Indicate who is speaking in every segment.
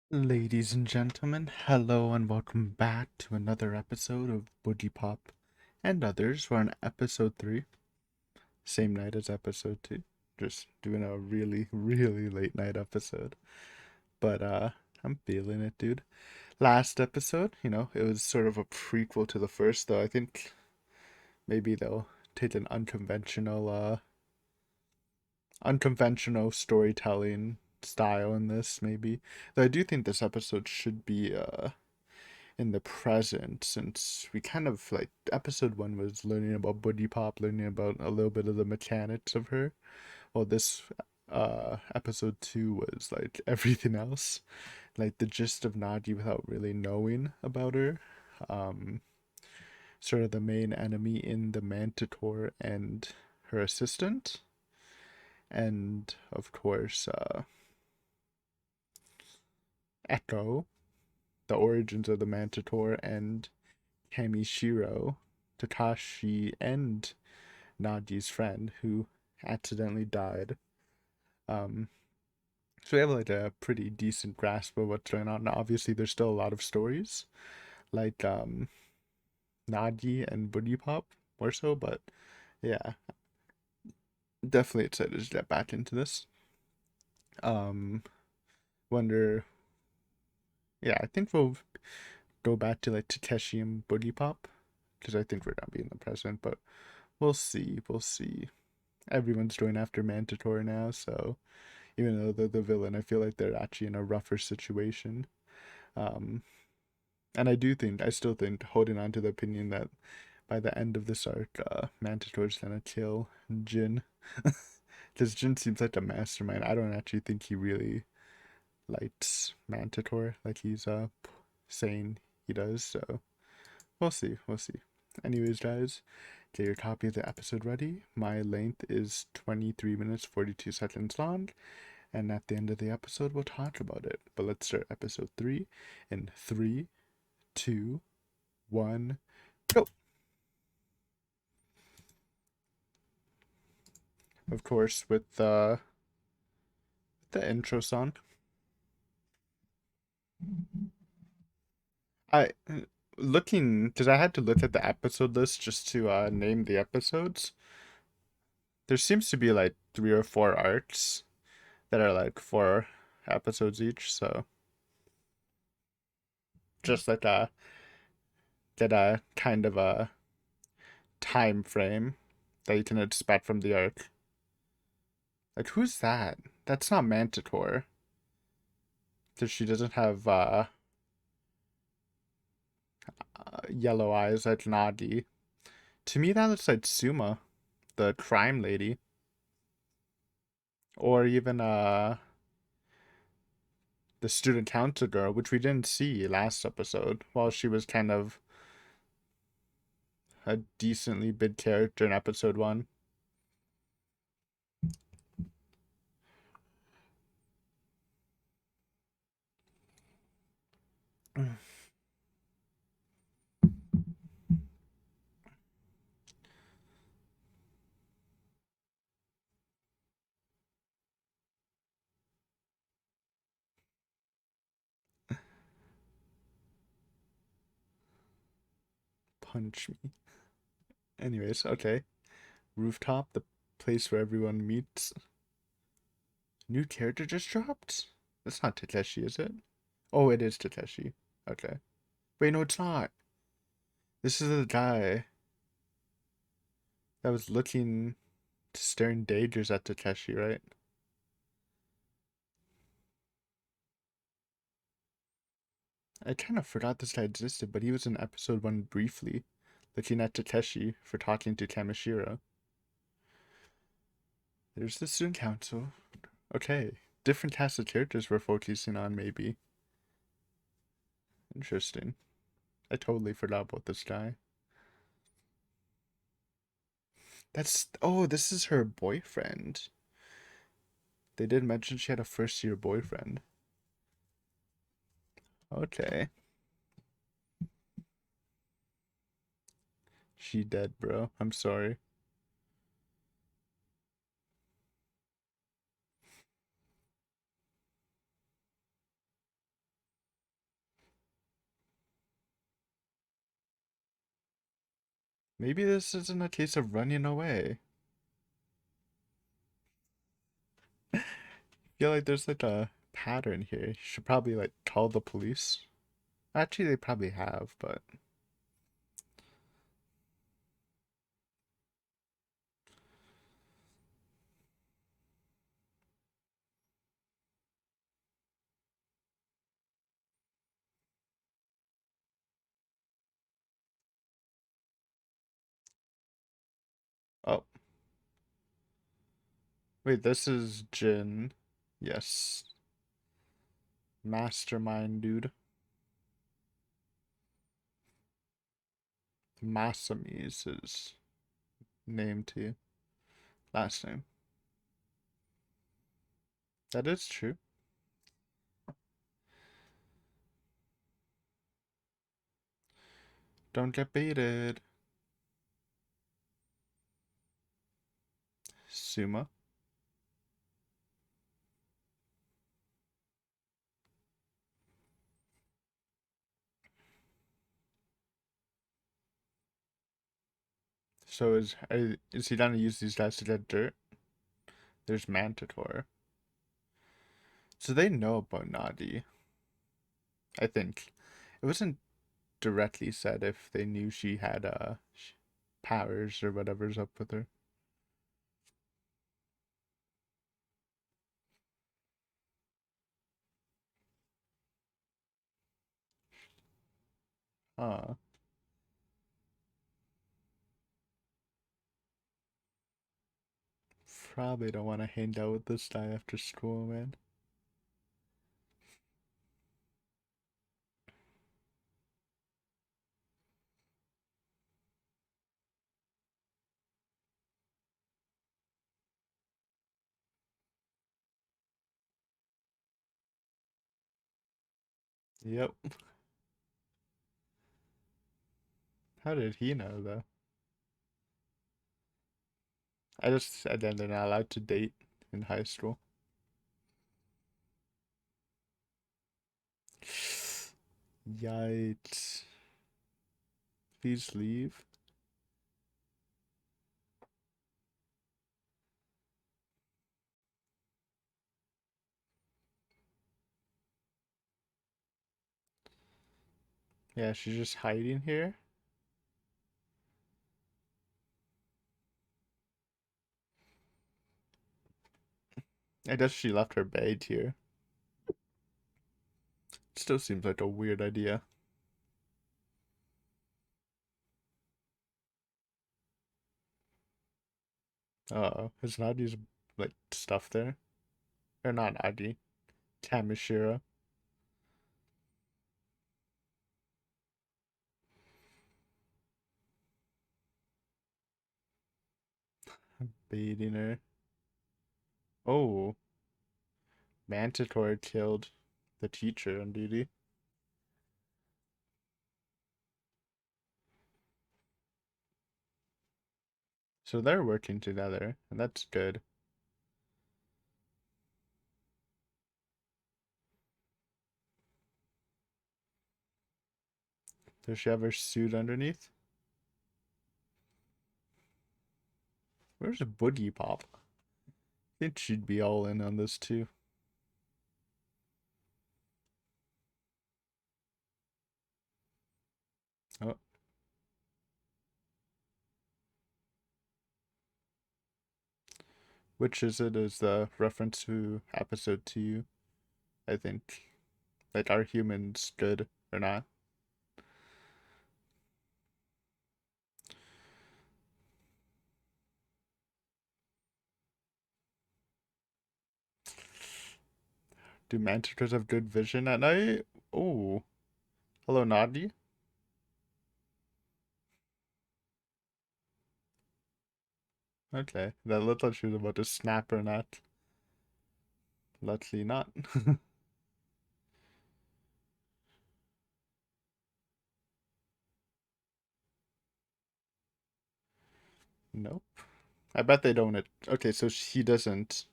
Speaker 1: Ladies and gentlemen, hello and welcome back to another episode of Boogiepop and others. We're on episode 3, same night as episode 2. Just doing a really, really late night episode. But I'm feeling it, dude. Last episode, it was sort of a prequel to the first, though I think maybe they'll take an unconventional storytelling style in this, maybe. Though I do think this episode should be in the present, since we kind of like episode 1 was learning about Boogiepop, learning about a little bit of the mechanics of her. Well, this episode 2 was like everything else, like the gist of Nagi without really knowing about her. um Sort of the main enemy in the Manticore and her assistant, and of course Echo, the origins of the Manticore, and Kamishiro, Takashi, and Nagi's friend who accidentally died. Um, so we have like a pretty decent grasp of what's going on. Now, obviously, there's still a lot of stories, like Nagi and Boogiepop more so, but yeah, definitely excited to get back into this. Um, Wonder, yeah, I think we'll go back to like Takeshi and Boogiepop because I think we're gonna be in the present, but we'll see. We'll see. Everyone's going after Manticore now, so even though they're the villain, I feel like they're actually in a rougher situation. Um, and I still think, holding on to the opinion that by the end of this arc, Manticore's gonna kill Jin. Because Jin seems like a mastermind. I don't actually think he really likes Manticore like he's saying he does, so we'll see, we'll see. Anyways, guys, get your copy of the episode ready. My length is 23 minutes 42 seconds long, and at the end of the episode, we'll talk about it. But let's start episode 3 in 3, 2, 1, go! Of course, with the intro song. I looking because I had to look at the episode list just to name the episodes. There seems to be like 3 or 4 arcs that are like 4 episodes each, so just like a get a kind of a time frame that you can expect from the arc. Like, who's that? That's not Manticore. Because she doesn't have yellow eyes like Nagi. To me, that looks like Suma, the crime lady. Or even the student council girl, which we didn't see last episode, while she was kind of a decently big character in episode 1. Punch me. Anyways, okay. Rooftop, the place where everyone meets. New character just dropped? That's not Takeshi, is it? Oh, it is Takeshi. Okay. Wait, no, it's not. This is the guy that was looking, staring dagers at Takeshi, right? I kind of forgot this guy existed, but he was in episode 1 briefly, looking at Takeshi for talking to Kamishiro. There's the student council. Okay. Different cast of characters we're focusing on, maybe. Interesting. I totally forgot about this guy. Oh, this is her boyfriend. They did mention she had a first year boyfriend. Okay. She dead, bro. I'm sorry. Maybe this isn't a case of running away. I feel like there's like a pattern here. You should probably like call the police. Actually, they probably have, but oh, wait, this is Jin. Yes, mastermind dude. Masami is his name too. Last name. That is true. Don't get baited. Suma. So is he gonna use these guys to get dirt? There's Manticore. So they know about Nadi. I think it wasn't directly said if they knew she had powers or whatever's up with her. Uh, Probably don't want to hang out with this guy after school, man. Yep. How did he know though? And then they're not allowed to date in high school. Yikes. Please leave. Yeah, she's just hiding here. I guess she left her bag here. Still seems like a weird idea. Uh-oh. Is Nadi's like stuff there? Or not Nadi. Tamashira. Baiting her. Oh. Manticore killed the teacher on duty. So they're working together, and that's good. Does she have her suit underneath? Where's Boogiepop? I think she'd be all in on this too. Oh, which is it is the reference to episode 2, I think. Like, are humans good or not? Do manticores have good vision at night? Oh, hello, Nadi. Okay, that looked like she was about to snap her neck. Luckily not. Nope. I bet they don't. Okay, so she doesn't.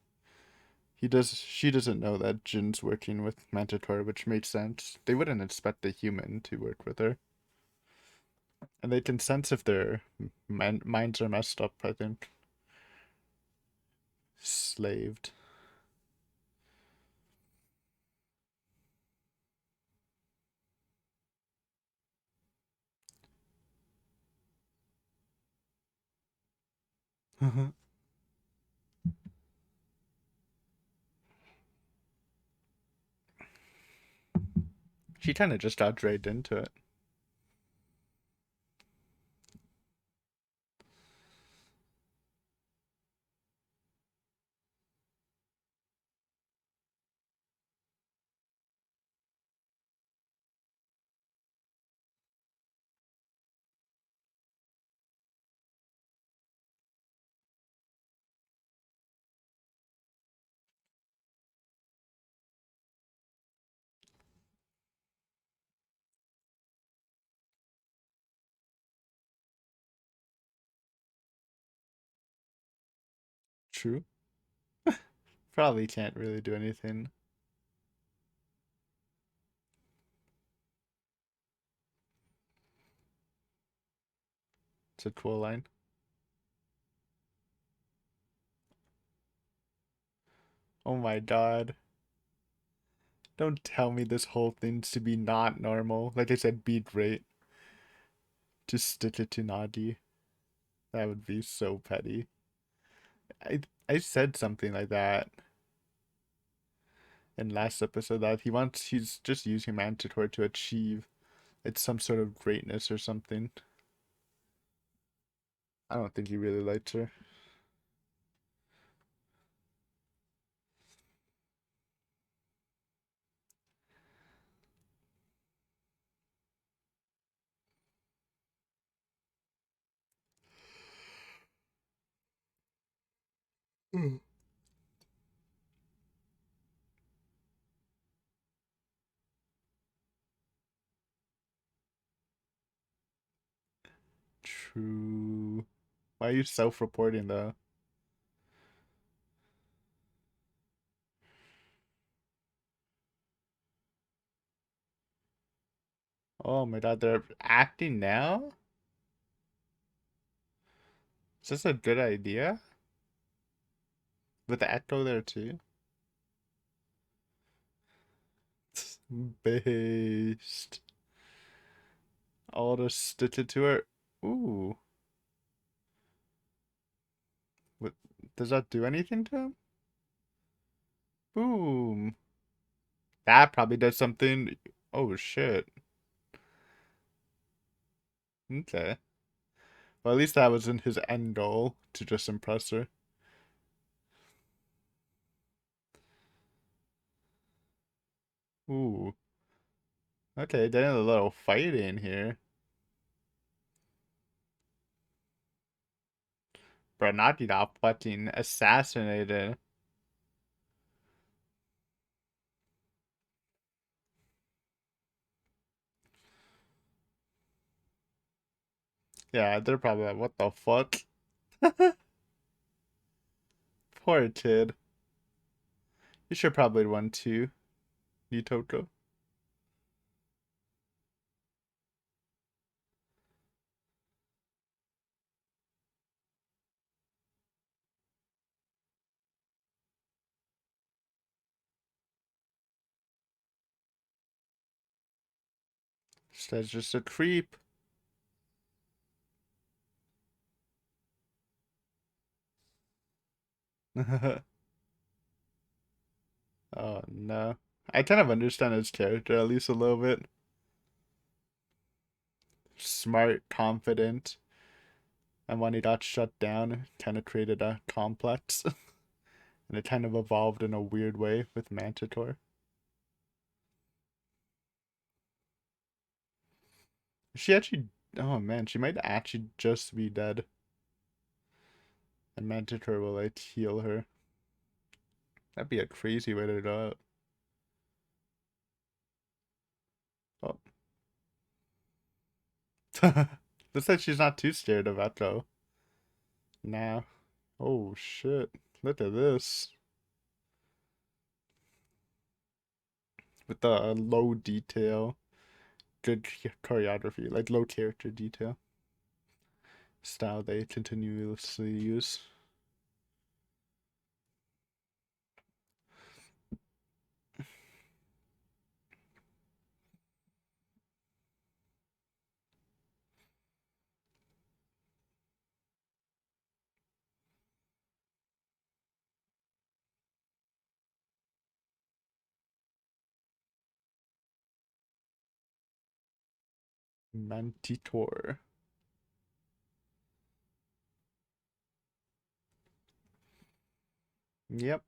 Speaker 1: He does. She doesn't know that Jin's working with Manticore, which makes sense. They wouldn't expect a human to work with her. And they can sense if their minds are messed up, I think. Slaved. She kind of just got dragged into it. True. Probably can't really do anything. It's a cool line. Oh my god. Don't tell me this whole thing's to be not normal. Like I said, beat rate. Just stitch it to Nadi. That would be so petty. I said something like that in last episode that he's just using Manticore to achieve it's some sort of greatness or something. I don't think he really likes her. Mm. True. Why are you self-reporting though? Oh my god, they're acting now? Is this a good idea? With the echo there too? Based. I'll just stitch it to her. Ooh. What, does that do anything to him? Boom. That probably does something. Oh shit. Okay. Well, at least that wasn't his end goal to just impress her. Ooh. Okay, then a little fighting here. Bernardi got fucking assassinated. Yeah, they're probably like, what the fuck? Poor kid. You should probably run too, Nitoko. That's just a creep. Oh no. I kind of understand his character at least a little bit. Smart, confident, and when he got shut down, kind of created a complex. And it kind of evolved in a weird way with Manticore. She actually, oh man, she might actually just be dead. And Manticore will like heal her. That'd be a crazy way to go out. Oh. Looks like she's not too scared of Echo. Nah. Oh shit. Look at this. With the low detail. good choreography, like low character detail style they continuously use. Manticore. Yep.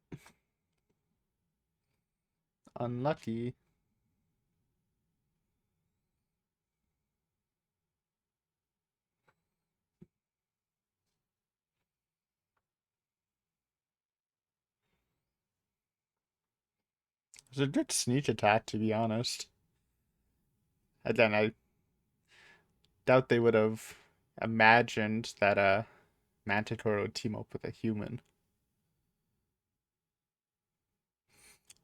Speaker 1: Unlucky. It's a good sneak attack, to be honest. Again, I doubt they would have imagined that Manticore would team up with a human.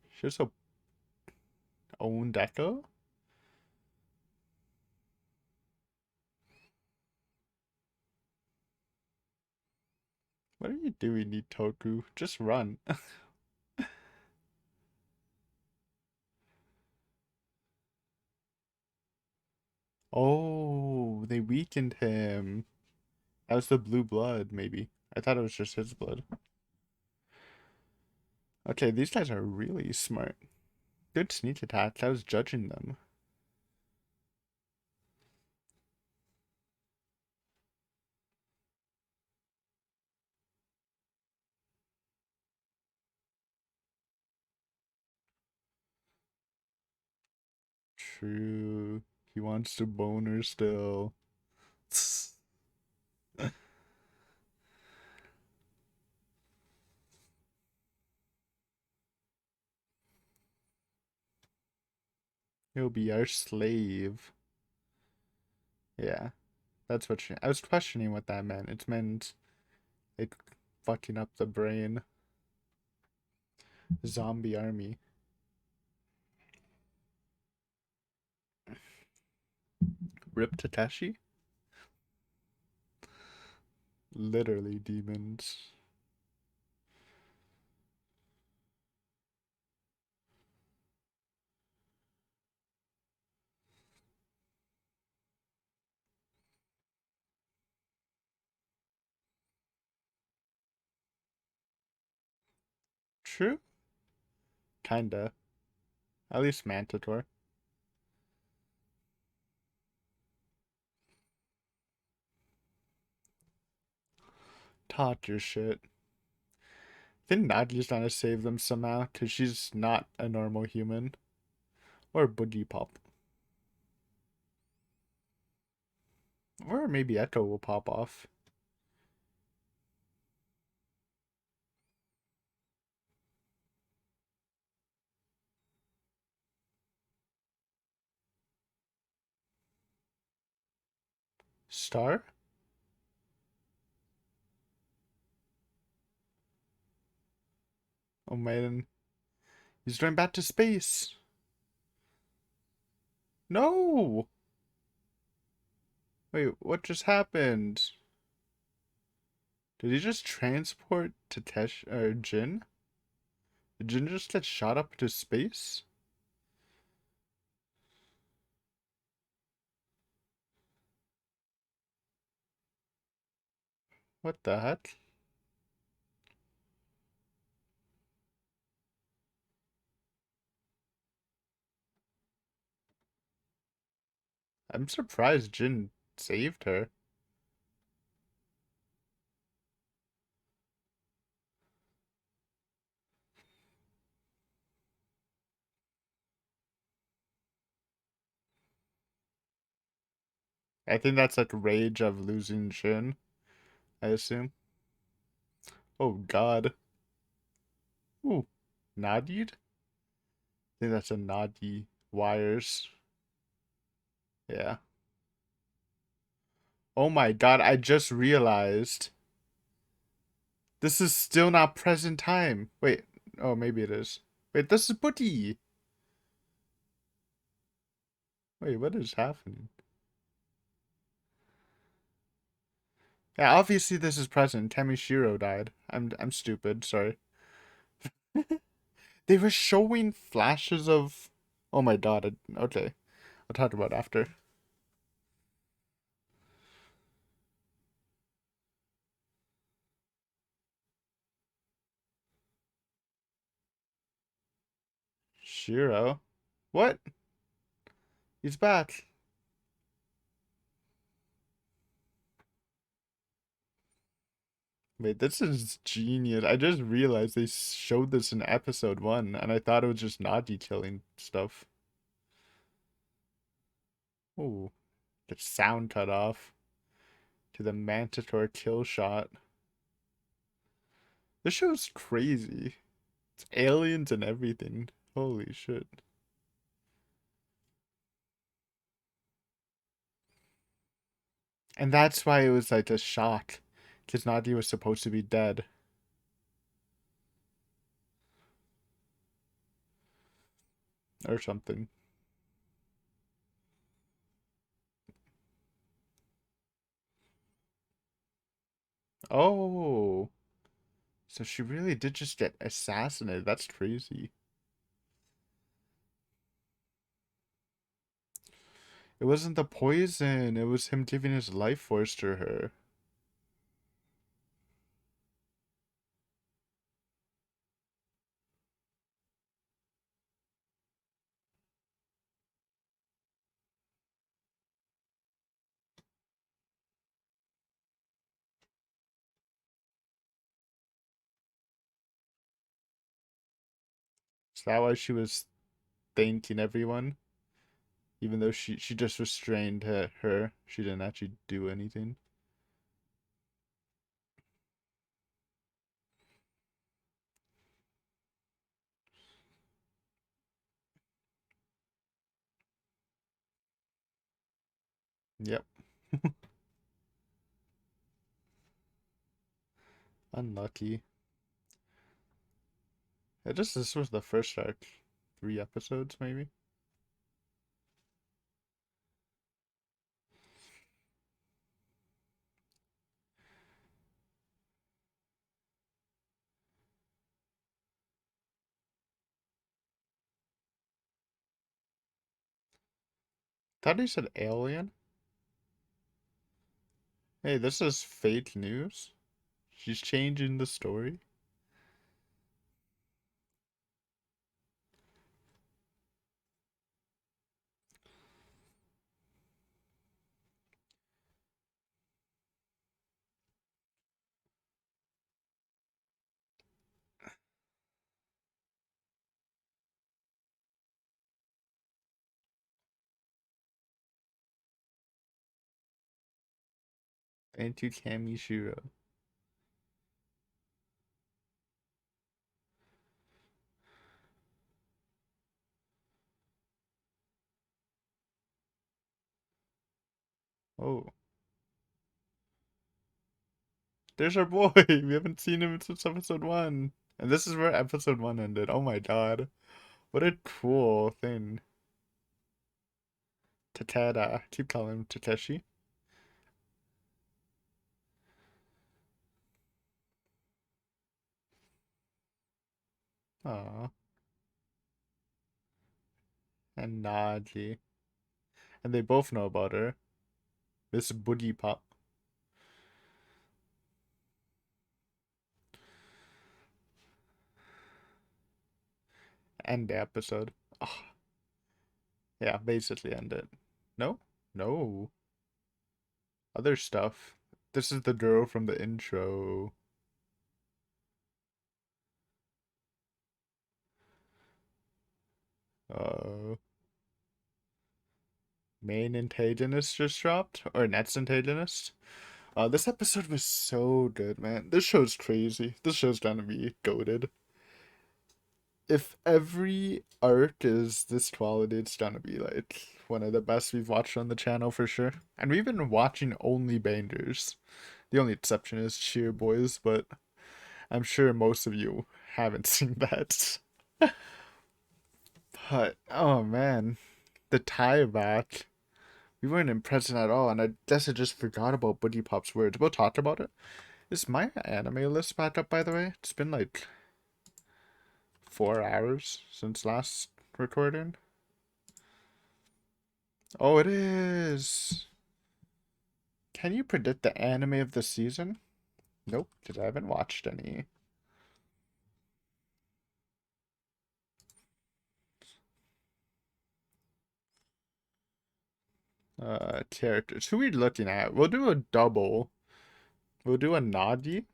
Speaker 1: She's a own Deco? What are you doing, Nitoku? Just run. Oh, they weakened him. That was the blue blood, maybe. I thought it was just his blood. Okay, these guys are really smart. Good sneak attack. I was judging them. True. He wants to bone her still. He'll be our slave. Yeah, that's what I was questioning what that meant. It meant like fucking up the brain. Zombie army. Rip Tatashi? Literally demons. True? Kinda. At least Manticore. Talk your shit. Didn't Nagi's trying to save them somehow? Because she's not a normal human. Or Boogiepop. Or maybe Echo will pop off. Star? Oh man. He's going back to space. No! Wait, what just happened? Did he just transport to Tesh or Jin? Did Jin just get shot up to space? What the heck? I'm surprised Jin saved her. I think that's like rage of losing Jin, I assume. Oh god. Ooh. Nadied? I think that's a Nadi wires. Yeah. Oh my god, I just realized. This is still not present time. Wait. Oh, maybe it is. Wait, this is Buddy. Wait, what is happening? Yeah, obviously this is present. Tamishiro died. I'm stupid, sorry. They were showing flashes of. Oh my god. Okay, I'll talk about it after. Shiro? What? He's back. Wait, this is genius. I just realized they showed this in episode 1, and I thought it was just Naji killing stuff. Ooh, the sound cut off to the Manticore kill shot. This show's crazy. It's aliens and everything. Holy shit. And that's why it was like a shock. Because Nadia was supposed to be dead. Or something. Oh. So she really did just get assassinated. That's crazy. It wasn't the poison. It was him giving his life force to her. Is that why she was thanking everyone? Even though she just restrained her. She didn't actually do anything. Yep. Unlucky. This was the first arc. 3 episodes, maybe? Thought he said alien. Hey, this is fake news. She's changing the story. Thank you, Kamishiro. Oh, there's our boy. We haven't seen him since episode 1. And this is where episode 1 ended. Oh my god. What a cool thing. Tatada. Keep calling him Takeshi. Aw. And Naji. And they both know about her. This Boogiepop. End the episode. Oh, yeah, basically end it. No? No. Other stuff. This is the girl from the intro. Uh, main antagonist just dropped? Or next antagonist? This episode was so good, man. This show's crazy. This show's gonna be goated. If every arc is this quality, it's gonna be like one of the best we've watched on the channel for sure. And we've been watching only bangers. The only exception is Cheer Boys, but I'm sure most of you haven't seen that. But oh man, the tie back, we weren't impressed at all, and I guess I just forgot about Boogiepop's words. We'll talk about it. Is my anime list back up, by the way? It's been like 4 hours since last recording. Oh, it is. Can you predict the anime of the season? Nope, because I haven't watched any. Characters. Who are we looking at? We'll do a double. We'll do a Nagi,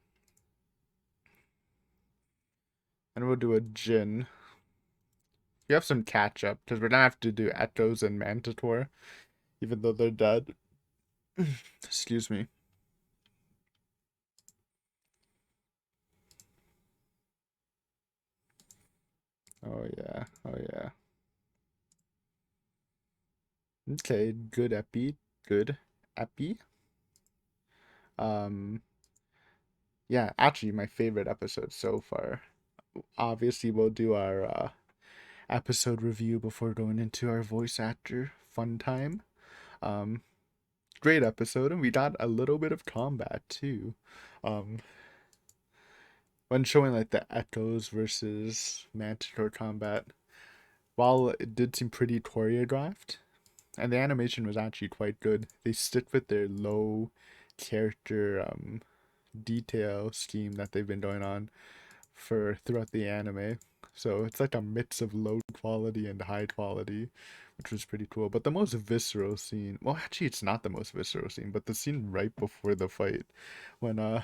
Speaker 1: and we'll do a Jin. We have some catch up, because we're gonna have to do Echoes and Manticore, even though they're dead. Excuse me. Oh yeah, oh yeah. Okay, good epi, good epi. Um, yeah, actually my favorite episode so far. Obviously, we'll do our episode review before going into our voice actor fun time. Um, Great episode, and we got a little bit of combat too. Um, when showing like the Echoes versus Manticore combat, while it did seem pretty choreographed, and the animation was actually quite good, they stick with their low character detail scheme that they've been going on for throughout the anime. So it's like a mix of low quality and high quality, which was pretty cool. But the most visceral scene, well, actually, it's not the most visceral scene, but the scene right before the fight, when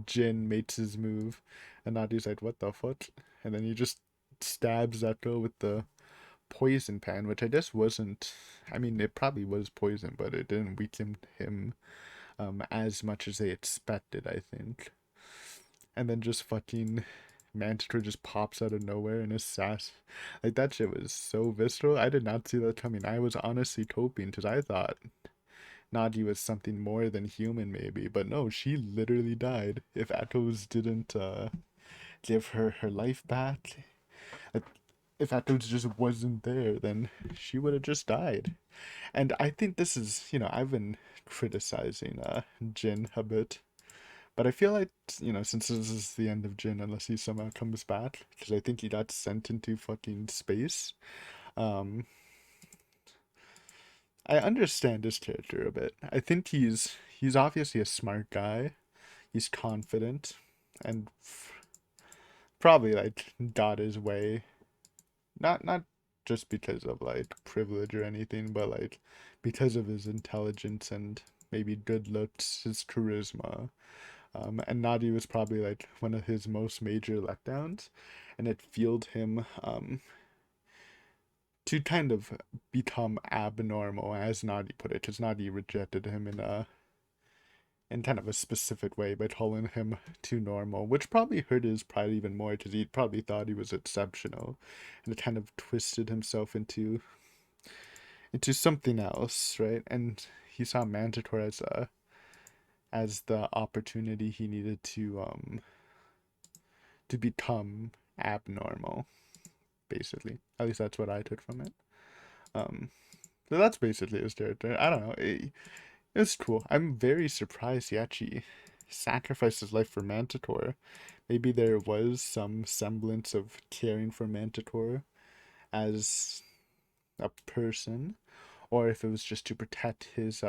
Speaker 1: Jin makes his move, and Nadi's like, "What the fuck?" And then he just stabs Echo with the poison pan, which I guess wasn't. I mean, it probably was poison, but it didn't weaken him as much as they expected, I think. And then just fucking Manticore just pops out of nowhere and is sass. Like that shit was so visceral. I did not see that coming. I was honestly hoping because I thought Nagi was something more than human, maybe, but no, she literally died. If Echoes didn't give her life back, if Echoes just wasn't there, then she would have just died. And I think this is, I've been criticizing Jin a bit. But I feel like, since this is the end of Jin, unless he somehow comes back, because I think he got sent into fucking space, um, I understand his character a bit. I think he's obviously a smart guy. He's confident, and probably like got his way. Not just because of like privilege or anything, but like because of his intelligence and maybe good looks, his charisma. And Nadi was probably like one of his most major letdowns, and it fueled him to kind of become abnormal, as Nadi put it, because Nadi rejected him in kind of a specific way by calling him too normal, which probably hurt his pride even more because he probably thought he was exceptional, and it kind of twisted himself into something else, right? And he saw Manticore as the opportunity he needed to become abnormal, basically. At least that's what I took from it. Um, so that's basically his character. I don't know. It's cool. I'm very surprised he actually sacrificed his life for Manticore. Maybe there was some semblance of caring for Manticore as a person, or if it was just to protect his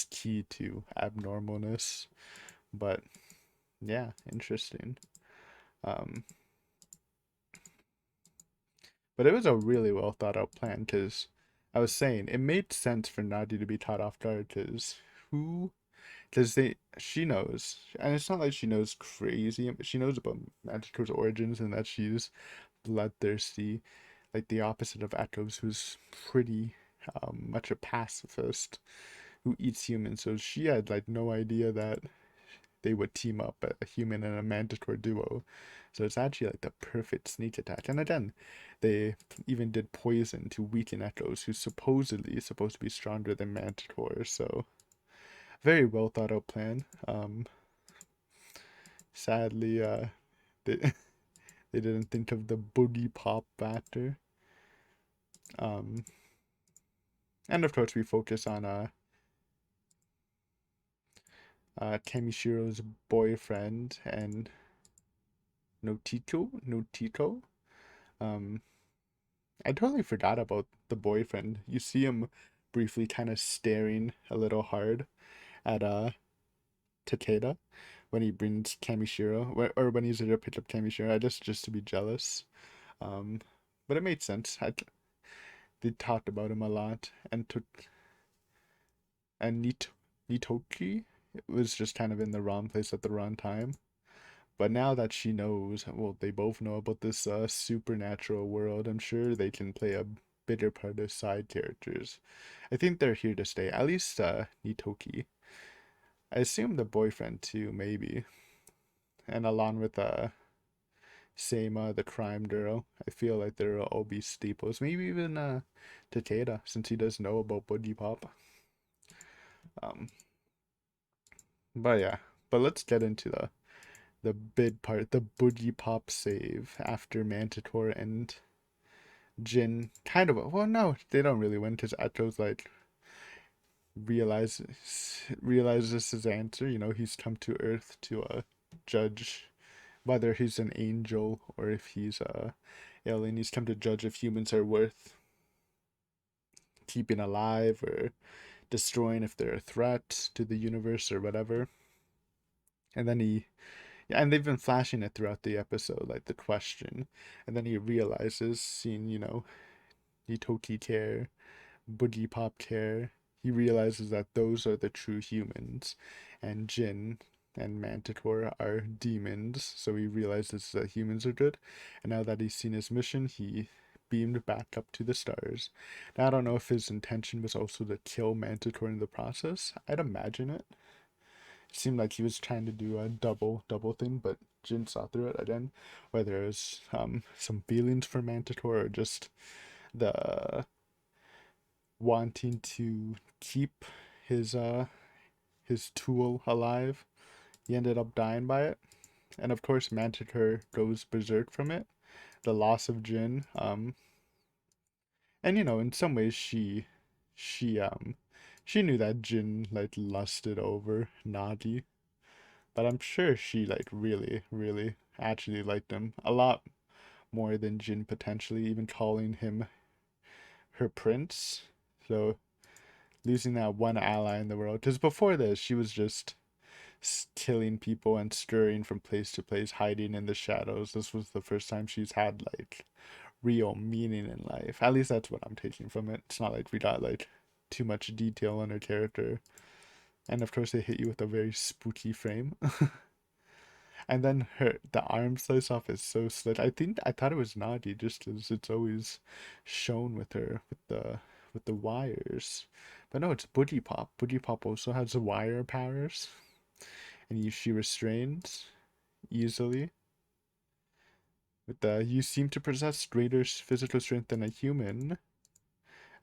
Speaker 1: key to abnormalness. But yeah, interesting. Um, But it was a really well thought out plan because I was saying it made sense for Nadi to be caught off guard because who? Because she knows, and it's not like she knows crazy, but she knows about Manticore's origins and that she's bloodthirsty, like the opposite of Echoes, who's pretty much a pacifist who eats humans. So she had like no idea that they would team up a human and a Manticore duo. So it's actually like the perfect sneak attack. And again, they even did poison to weaken Echoes, who's supposedly supposed to be stronger than Manticore. So very well thought out plan. Sadly, they they didn't think of the Boogiepop factor. Um, And of course, we focus on Kemishiro's boyfriend and Notiko. Um, I totally forgot about the boyfriend. You see him briefly kind of staring a little hard at Takeda when he brings Kamishiro, or when he's there to pick up Kamishiro, I just to be jealous. Um, but it made sense. They talked about him a lot, and and Nitoki was just kind of in the wrong place at the wrong time. But now that she knows, well, they both know about this supernatural world, I'm sure they can play a bigger part as side characters. I think they're here to stay. At least Nitoki. I assume the boyfriend too, maybe. And along with Seima, the crime girl. I feel like they'll all be staples. Maybe even Takeda, since he does know about Boogiepop. Um, but yeah. But let's get into the big part, the Boogiepop save after Manticore and Jin kind of, well, no, they don't really win because Eto's like realizes his answer. You know, he's come to Earth to judge whether he's an angel or if he's a alien. He's come to judge if humans are worth keeping alive or destroying, if they're a threat to the universe or whatever. And then yeah, and they've been flashing it throughout the episode, like the question. And then he realizes, seeing, Nitoki care, Boogiepop care, he realizes that those are the true humans. And Jin and Manticore are demons. So he realizes that humans are good. And now that he's seen his mission, he beamed back up to the stars. Now, I don't know if his intention was also to kill Manticore in the process. I'd imagine it. It seemed like he was trying to do a double thing, but Jin saw through it again. Whether it was some feelings for Manticore or just the wanting to keep his his tool alive, he ended up dying by it. And of course, Manticore goes berserk from it. The loss of Jin, and in some ways she she knew that Jin like lusted over Nagi, but I'm sure she like really actually liked him a lot more than Jin, potentially even calling him her prince. So losing that one ally in the world, because before this she was just killing people and scurrying from place to place, hiding in the shadows. This was the first time she's had like real meaning in life. At least that's what I'm taking from it. It's not like we got like too much detail on her character. And of course they hit you with a very spooky frame. And then the arm slice off is so slick. I thought it was Nagi just as it's always shown with her with the wires. But no, it's Boogiepop. Boogiepop also has the wire powers. And she restrains easily. With the you seem to possess greater physical strength than a human.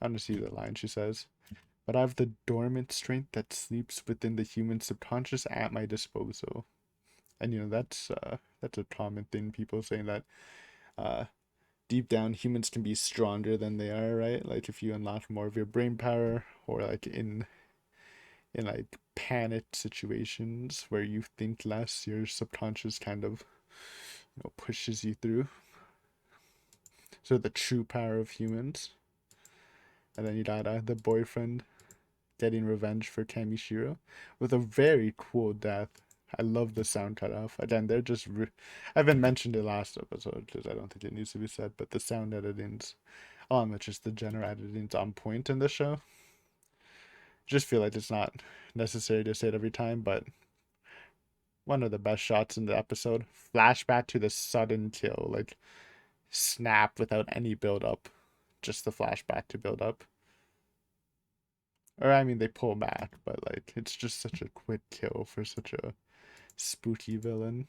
Speaker 1: I don't see the line she says. But I have the dormant strength that sleeps within the human subconscious at my disposal. And that's a common thing, people saying that uh deep down humans can be stronger than they are, right? Like if you unlock more of your brain power, or like in like panic situations where you think less, your subconscious kind of pushes you through. So the true power of humans. And then you got the boyfriend getting revenge for Kamishiro with a very cool death. I love the sound cut off. Again, they're just. I haven't mentioned it last episode because I don't think it needs to be said, but the sound editing's, along with just the general editing's on point in the show. Just feel like it's not necessary to say it every time, but one of the best shots in the episode. Flashback to the sudden kill, like snap without any build up. Just the flashback to build up. Or I mean, they pull back, but like it's just such a quick kill for such a spooky villain.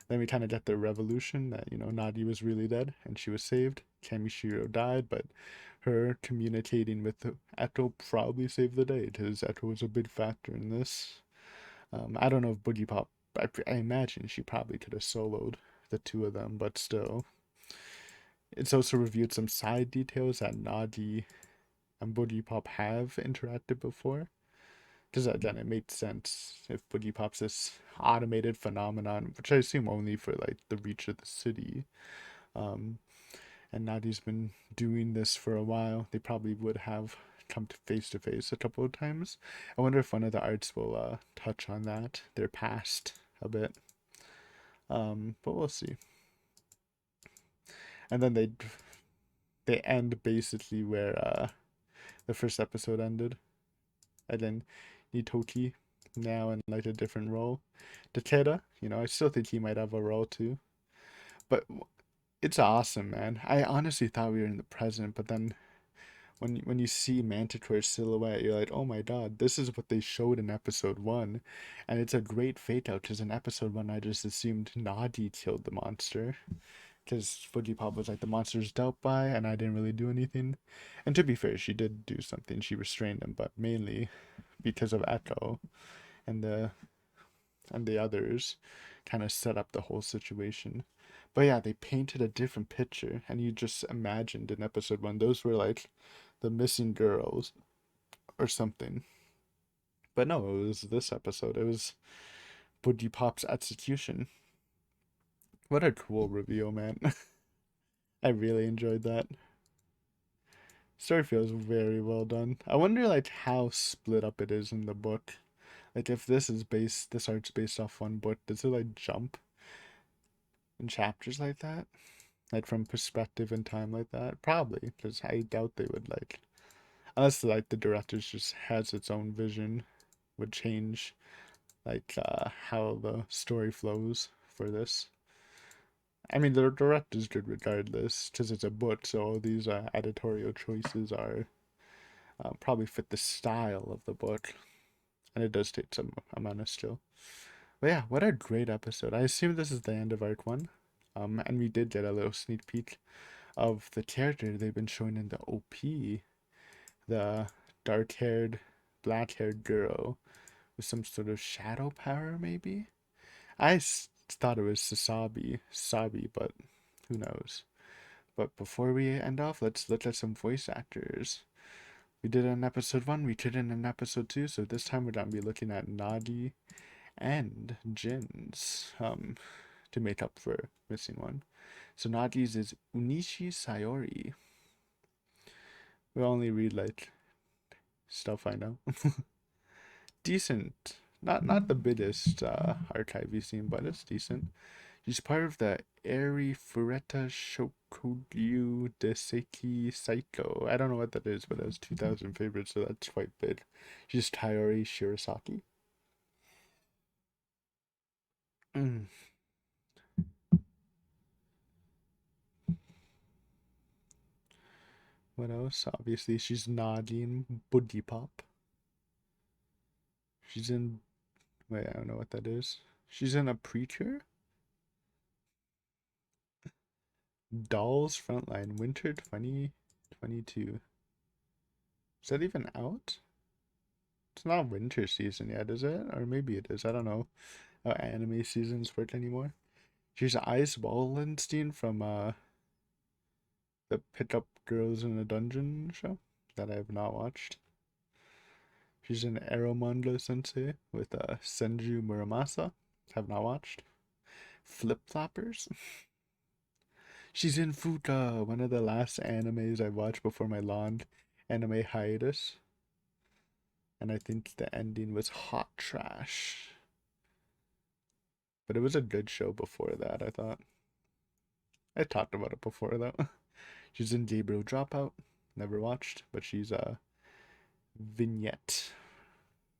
Speaker 1: Then we kind of get the revolution that Nadi was really dead and she was saved. Kamishiro died, but her communicating with Eto probably saved the day because Eto was a big factor in this. I don't know if Boogiepop. I imagine she probably could have soloed the two of them, but still. It's also reviewed some side details that Nadi and Boogiepop have interacted before. Because again, it made sense if Boogiepop's this automated phenomenon, which I assume only for like the reach of the city. Um, and Nadi's been doing this for a while. They probably would have come to face a couple of times. I wonder if one of the arts will touch on that, their past a bit. But we'll see. And then they end basically where the first episode ended. And then Nitoki now in like a different role. Takeda, I still think he might have a role too. But it's awesome, man. I honestly thought we were in the present, but then when you see Manticore's silhouette, you're like, oh my god, this is what they showed in episode one, and it's a great fate out. Because in episode one, I just assumed Nadi killed the monster, because Boogiepop was like the monster's dealt by, and I didn't really do anything. And to be fair, she did do something. She restrained him, but mainly because of Echo and the others kind of set up the whole situation. But yeah, they painted a different picture, and you just imagined in episode one, those were like the missing girls or something. But no, it was this episode. It was Boogiepop's execution. What a cool reveal, man. I really enjoyed that. Story feels very well done. I wonder like how split up it is in the book. Like if this art's based off one book, does it like jump in chapters like that? Like from perspective and time like that? Probably, because I doubt they would like, unless like the director's just has its own vision, would change like how the story flows for this. I mean, the director's good regardless, because it's a book, so all these editorial choices are probably fit the style of the book, and it does take some amount of skill. But yeah, what a great episode. I assume this is the end of arc one. And we did get a little sneak peek of the character they've been showing in the OP, the dark-haired, black-haired girl with some sort of shadow power, maybe. Thought it was Sabi, but who knows? But before we end off, let's look at some voice actors. We did it in episode one, we did it in episode two, so this time we're gonna be looking at Nagi and Jin's to make up for missing one. So Nagi's is Unishi Sayori. We only read like stuff I know. Decent. Not the biggest archive you've seen, but it's decent. She's part of the Eri Fureta Shokuryu Deseki Saiko. I don't know what that is, but it has 2,000 favorites, so that's quite big. She's Tayori Shirasaki. Mm. What else? Obviously, she's Nadine Boogiepop. She's in. Wait, I don't know what that is. She's in a preacher? Dolls Frontline Winter 2022. Is that even out? It's not winter season yet, is it? Or maybe it is. I don't know how anime seasons work anymore. She's Ice Wallenstein from the Pickup Girls in a Dungeon show that I have not watched. She's in Aeromondo Sensei with Senju Muramasa. Have not watched. Flip Floppers. She's in Fuka, one of the last animes I watched before my long anime hiatus. And I think the ending was hot trash. But it was a good show before that, I thought. I talked about it before, though. She's in Gabriel Dropout. Never watched, but she's a vignette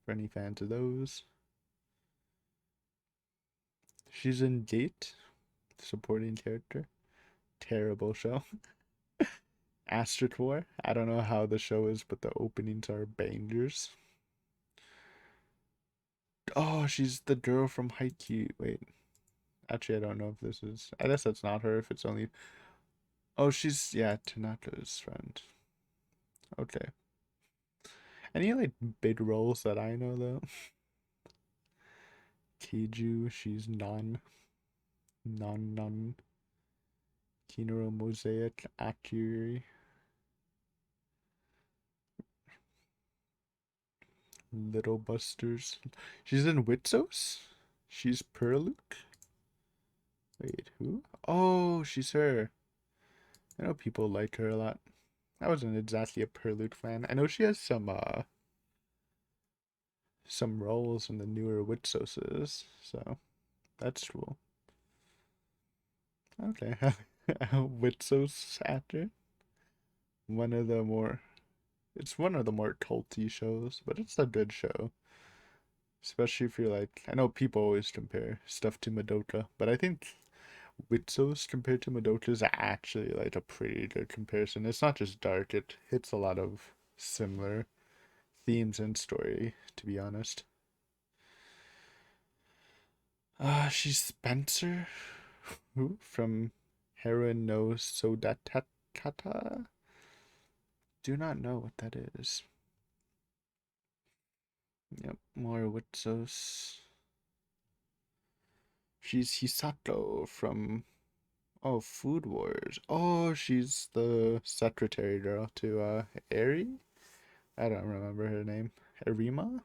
Speaker 1: for any fans of those. She's in Gate, supporting character. Terrible show. Astrid War. I don't know how the show is, but the openings are bangers. Oh, she's the girl from Haikyuu. Wait, actually, I don't know if this is. I guess that's not her. If it's only. Oh, she's Tanaka's friend. Okay. Any like big roles that I know though? Keiju, she's non. Kinuro Mosaic Akiri. Little Busters. She's in Witsos? She's Perluke? Wait, who? Oh, she's her. I know people like her a lot. I wasn't exactly a Perluke fan. I know she has some roles in the newer Witsoses, so that's cool. Okay. Witsos actor. One of the more it's one of the more culty shows, but it's a good show. Especially if you're like, I know people always compare stuff to Madoka, but I think Witsos compared to Madoka is actually like a pretty good comparison. It's not just dark, it hits a lot of similar themes and story, to be honest. She's Spencer, who from Heron no Sodatakata? Do not know what that is. Yep, more Witsos. She's Hisato from Food Wars. Oh, she's the secretary girl to Eri? I don't remember her name. Arima?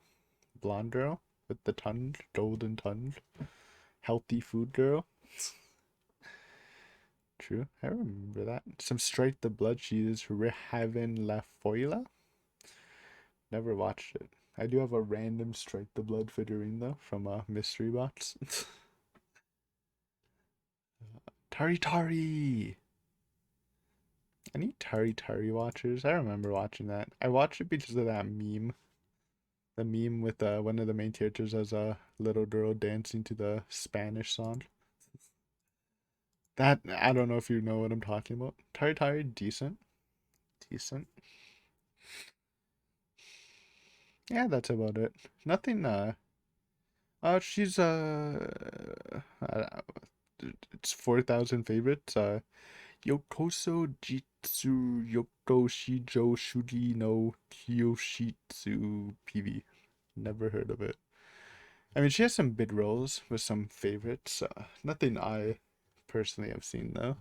Speaker 1: Blonde girl with the tongue, golden tongue. Healthy food girl. True, I remember that. Some Strike the Blood. She's Rehaven La Foila. Never watched it. I do have a random Strike the Blood figurine though from Mystery Box. Tari Tari! I need Tari Tari watchers. I remember watching that. I watched it because of that meme. The meme with one of the main characters as a little girl dancing to the Spanish song. That I don't know if you know what I'm talking about. Tari Tari, decent, decent. Yeah, that's about it. Nothing. She's it's 4,000 favorites. Yokoso Jitsu Yoko Shijo Shugi no Kyoshitsu PV. Never heard of it. I mean, she has some big roles with some favorites. Nothing I personally have seen though.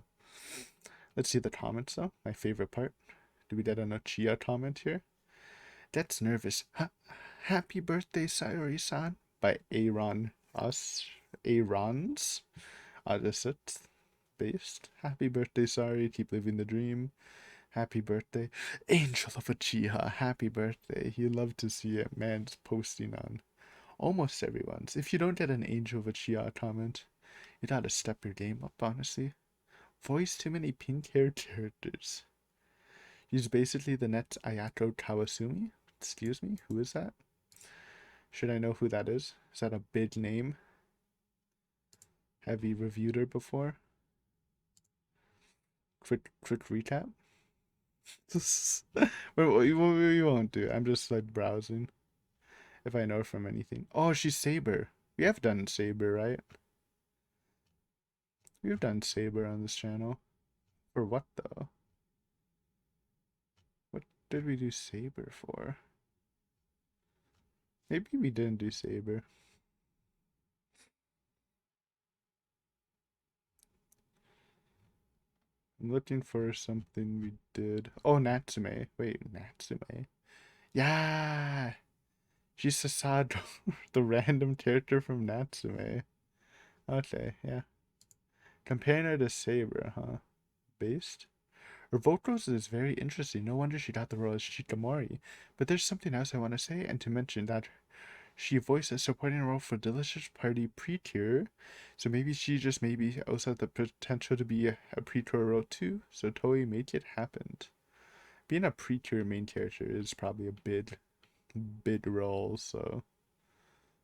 Speaker 1: Let's see the comments though. My favorite part. Do we get an Ochia comment here? That's nervous. Happy birthday, Sayori-san. By Aaron Us. Aaron's Odyssey based. Happy birthday, Sari. Keep living the dream. Happy birthday. Angel of Uchiha. Happy birthday. You love to see it. Man's posting on almost everyone's. If you don't get an Angel of Uchiha comment, you gotta step your game up, honestly. Voice too many pink hair characters. He's basically the next Ayako Kawasumi. Excuse me, who is that? Should I know who that is? Is that a big name? Have you reviewed her before? Quick recap. we won't do. I'm just like browsing. If I know from anything. Oh, she's Saber. We have done Saber, right? We've done Saber on this channel. For what though? What did we do Saber for? Maybe we didn't do Saber. I'm looking for something we did. Oh, Natsume. Wait, Natsume. Yeah! She's Sasado, the random character from Natsume. Okay, yeah. Comparing her to Saber, huh? Based? Her vocals is very interesting. No wonder she got the role as Shikamori. But there's something else I want to say and to mention that she voiced a supporting role for Delicious Party Pre-Cure. So maybe she just maybe also had the potential to be a Pre-Cure role too. So Toei make it happen. Being a Pre-Cure main character is probably a big role, so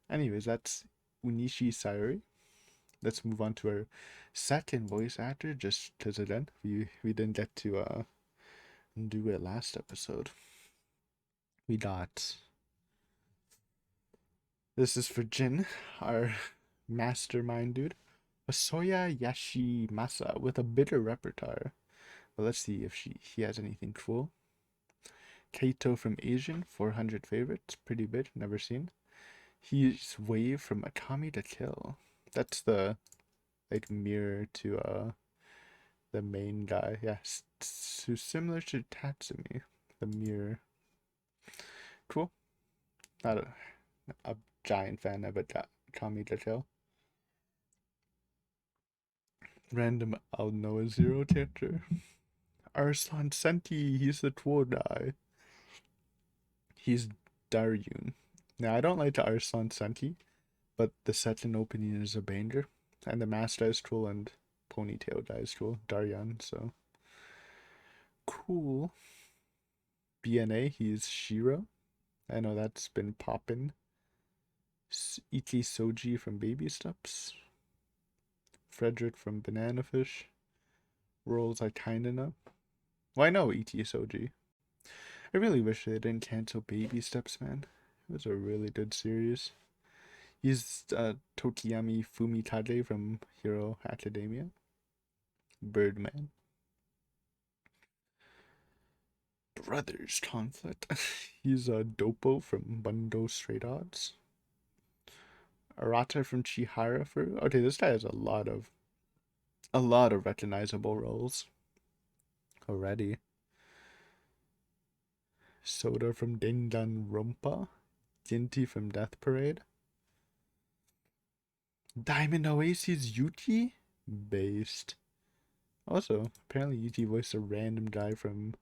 Speaker 1: anyways, that's Unishi Sayori. Let's move on to our second voice actor, just because again, we didn't get to do it last episode. We got this is for Jin, our mastermind dude. Soya Yashimasa with a bitter repertoire. But let's see if he has anything cool. Kaito from Asian, 400 favorites, pretty big, never seen. He's Wave from Akami to Kill. That's the like mirror to the main guy. Yeah, so similar to Tatsumi, the mirror. Cool. Not a giant fan of a Tommy Detail. Random I'll know a zero character. Arslan Senti, he's the Twodai. He's Daryun. Now I don't like the Arslan Senti, but the second opening is a banger. And the Mask Dice Tool and Ponytail Dice Tool, Daryan, so cool. BNA, he's Shiro. I know that's been poppin'. Iki Soji from Baby Steps. Frederick from Banana Fish. Roles I kinda know. Well, I know Iki Soji. I really wish they didn't cancel Baby Steps, man. It was a really good series. He's Tokiyami Fumitade from Hero Academia. Birdman. Brothers Conflict. He's Dopo from Bundo Straight Odds. Arata from Chihara for okay, this guy has a lot of recognizable roles already. Soda from Danganronpa. Ginty from Death Parade. Diamond Oasis Yuki? Based. Also, apparently Yuki voiced a random guy from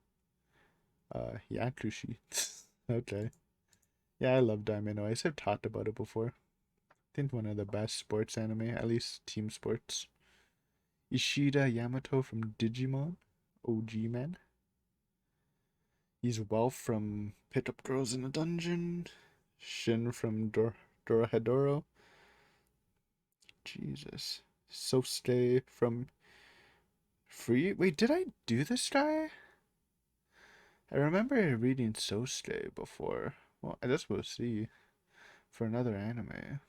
Speaker 1: Yakushi. Okay. Yeah, I love Diamond Oasis. I've talked about it before. I think one of the best sports anime, at least team sports. Ishida Yamato from Digimon. OG man. He's Welf from Pick Up Girls in a Dungeon. Shin from Dorohedoro. Jesus. Sosuke from Free. Wait, did I do this guy? I remember reading Sosuke before. Well, I just will see for another anime.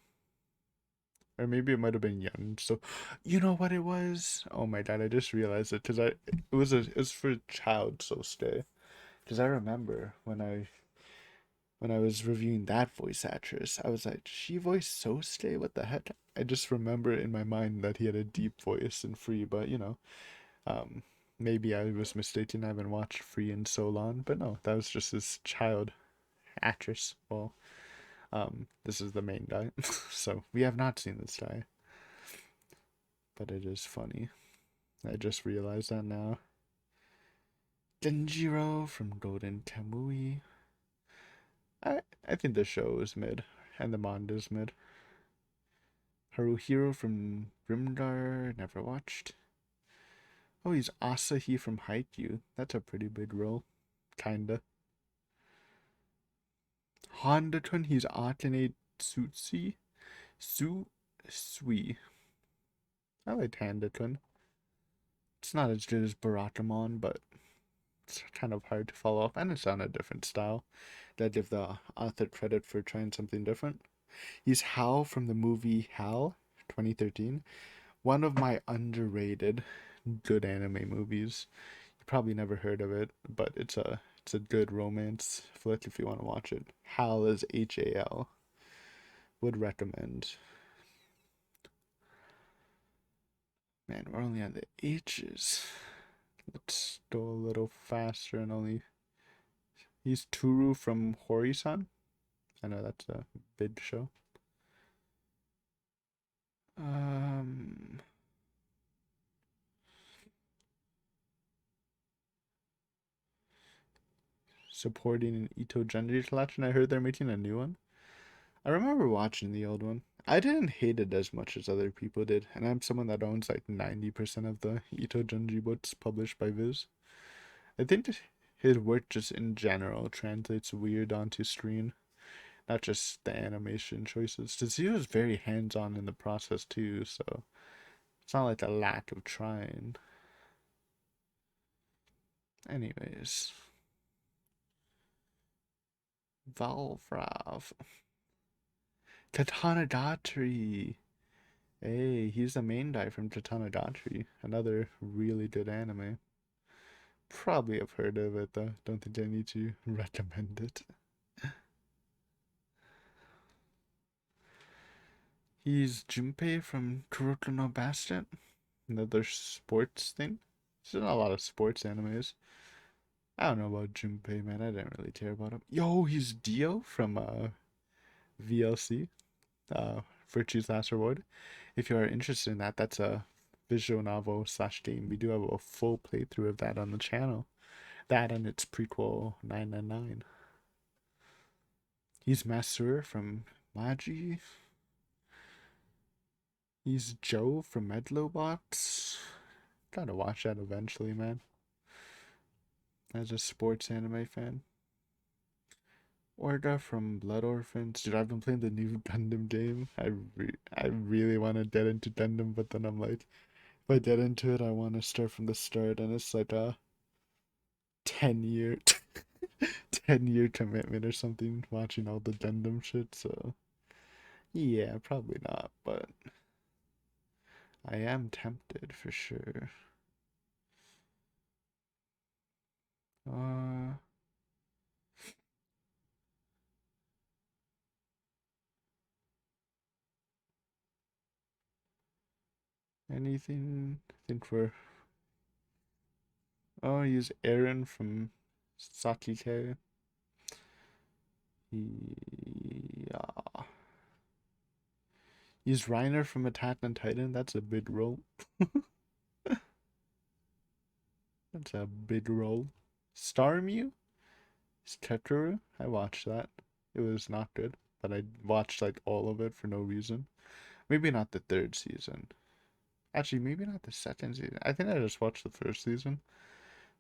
Speaker 1: Or maybe it might have been Young. So, you know what it was? Oh my god, I just realized it because it was for Child Sosuke. Because I remember when I was reviewing that voice actress, I was like, she voiced Sosuke? What the heck? I just remember in my mind that he had a deep voice in Free, but um, maybe I was mistaken. I haven't watched Free in so long, but no, that was just his child actress. Well, this is the main guy, so we have not seen this guy, but it is funny. I just realized that now. Denjiro from Golden Kamui. I think the show is mid, and the manga is mid. Haruhiro from Grimgar, never watched. Oh, he's Asahi from Haikyuu. That's a pretty big role. Kinda. Honda Twin, he's Akane Tsutsi. Sui. I like Honda Twin. It's not as good as Barakamon, but it's kind of hard to follow up, and it's on a different style. That give the author credit for trying something different. He's Hal from the movie Hal, 2013. One of my underrated good anime movies. You probably never heard of it, but it's a good romance flick if you want to watch it. Hal is HAL. Would recommend. Man, we're only on the H's. Let's go a little faster and only. He's Turu from Hori-san. I know that's a big show. Um, Supporting an Ito Genji collection. I heard they're making a new one. I remember watching the old one. I didn't hate it as much as other people did, and I'm someone that owns like 90% of the Ito Junji books published by Viz. I think that his work just in general translates weird onto screen, not just the animation choices. Because he was very hands-on in the process too, so it's not like a lack of trying. Anyways, Valvrov. Katana Datri. Hey, he's the main guy from Katana Datri, another really good anime. Probably have heard of it though. Don't think I need to recommend it. He's Junpei from Kuroko no Basket, another sports thing. There's not a lot of sports animes. I don't know about Junpei, man. I didn't really care about him. Yo, he's Dio from VLC, Virtue's Last Reward. If you are interested in that, that's a visual novel slash game. We do have a full playthrough of that on the channel. That and its prequel 999. He's Master from Magi. He's Joe from Medlobots. Gotta watch that eventually, man. As a sports anime fan. Orga from Blood Orphans. Dude, I've been playing the new Gundam game. I really want to get into Gundam, but then I'm like, if I get into it, I want to start from the start, and it's like a 10-year 10-year commitment or something, watching all the Gundam shit, so yeah, probably not, but I am tempted for sure. Uh, anything? I think we're. Oh, use Aaron from Sakike. Yeah. Use Reiner from Attack on Titan. That's a big role. That's a big role. Starmie? Is Tetru? I watched that. It was not good, but I watched like all of it for no reason. Maybe not the third season. Actually, maybe not the second season. I think I just watched the first season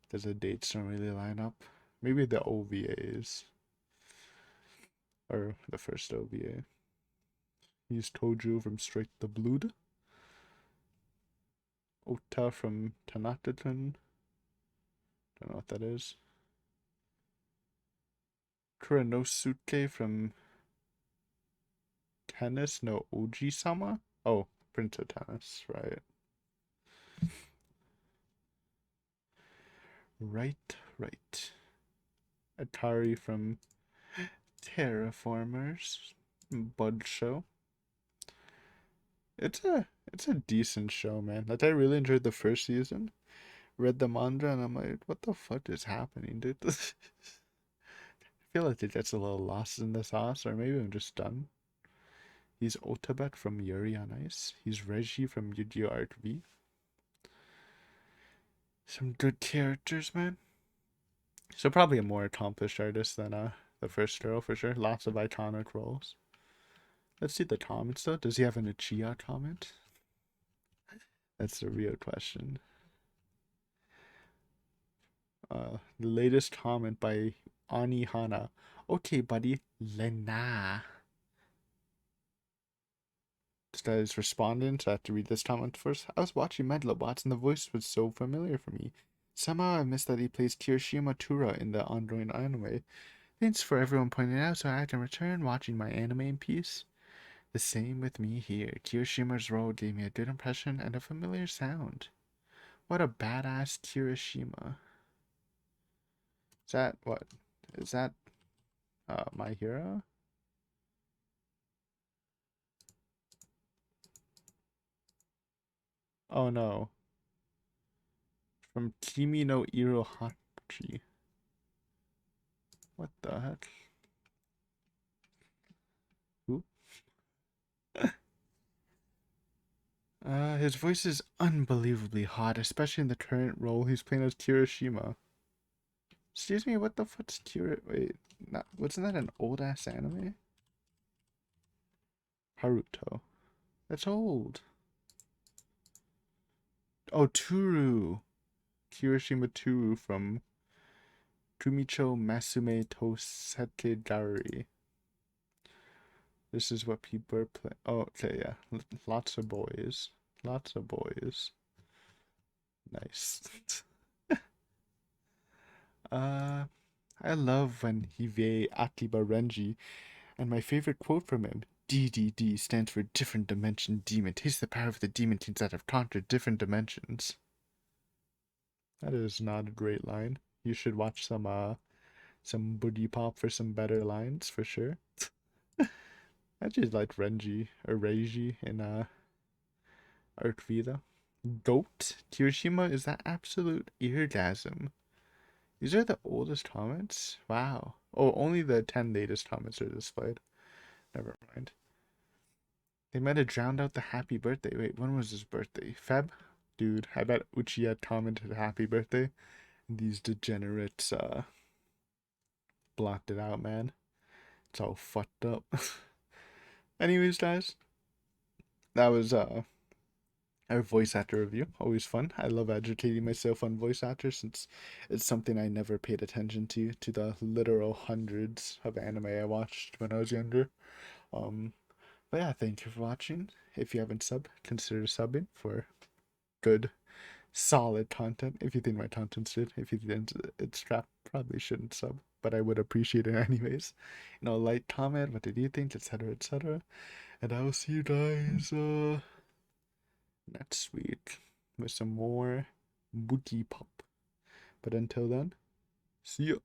Speaker 1: because the dates don't really line up. Maybe the OVAs or the first OVA. He's Toju from Strike the Blood. Ota from Tanakatun. Don't know what that is. Kuranosuke from Tennis no Oji-sama? Oh, Prince of Tennis, right. Right. Atari from Terraformers. Bud Show. It's a decent show, man. Like I really enjoyed the first season. Read the manga and I'm like, what the fuck is happening, dude? I feel like it gets a little lost in the sauce, or maybe I'm just done. He's Otabet from Yuri on Ice. He's Reggie from Yu-Gi-Oh! Art V. Some good characters, man. So probably a more accomplished artist than the first girl for sure. Lots of iconic roles. Let's see the comments though. Does he have an Uchiha comment? That's the real question. The latest comment by Ani Hana. Okay, buddy, Lena. This guy's responding, so I have to read this comment first. I was watching Medlobots and the voice was so familiar for me. Somehow I missed that he plays Kirishima Tura in the ongoing anime. Thanks for everyone pointing out so I can return watching my anime in peace. The same with me here. Kirishima's role gave me a good impression and a familiar sound. What a badass Kirishima. Is that what? Is that My Hero? Oh no. From Kimi no Irohachi. What the heck? Who? His voice is unbelievably hot, especially in the current role he's playing as Kirishima. Excuse me, what the fuck's Kira? Wait, not, wasn't that an old ass anime? Haruto. That's old. Oh, Turu. Kirishima Turu from Kumicho Masume Tosete Gari. This is what people are playing. Oh, okay, yeah. Lots of boys. Lots of boys. Nice. I love when Hivei Akiba Renji, and my favorite quote from him, DDD stands for Different Dimension Demon. Taste the power of the demon teens that have conquered different dimensions. That is not a great line. You should watch some Boogiepop for some better lines for sure. I just like Renji or Reiji in Art Vita. Goat Kirishima is that absolute eargasm. These are the oldest comments? Wow. Oh, only the 10 latest comments are displayed. Never mind. They might have drowned out the happy birthday. Wait, when was his birthday? Feb? Dude, I bet Uchiha commented happy birthday. These degenerates blocked it out, man. It's all fucked up. Anyways, guys, that was our voice actor review. Always fun. I love educating myself on voice actors since it's something I never paid attention to the literal hundreds of anime I watched when I was younger. But yeah, thank you for watching. If you haven't subbed, consider subbing for good, solid content. If you think my content's good, if you think it's crap, probably shouldn't sub. But I would appreciate it anyways. Like, comment, what did you think, etc., etc. And I will see you guys next week with some more Boogiepop. But until then, see ya.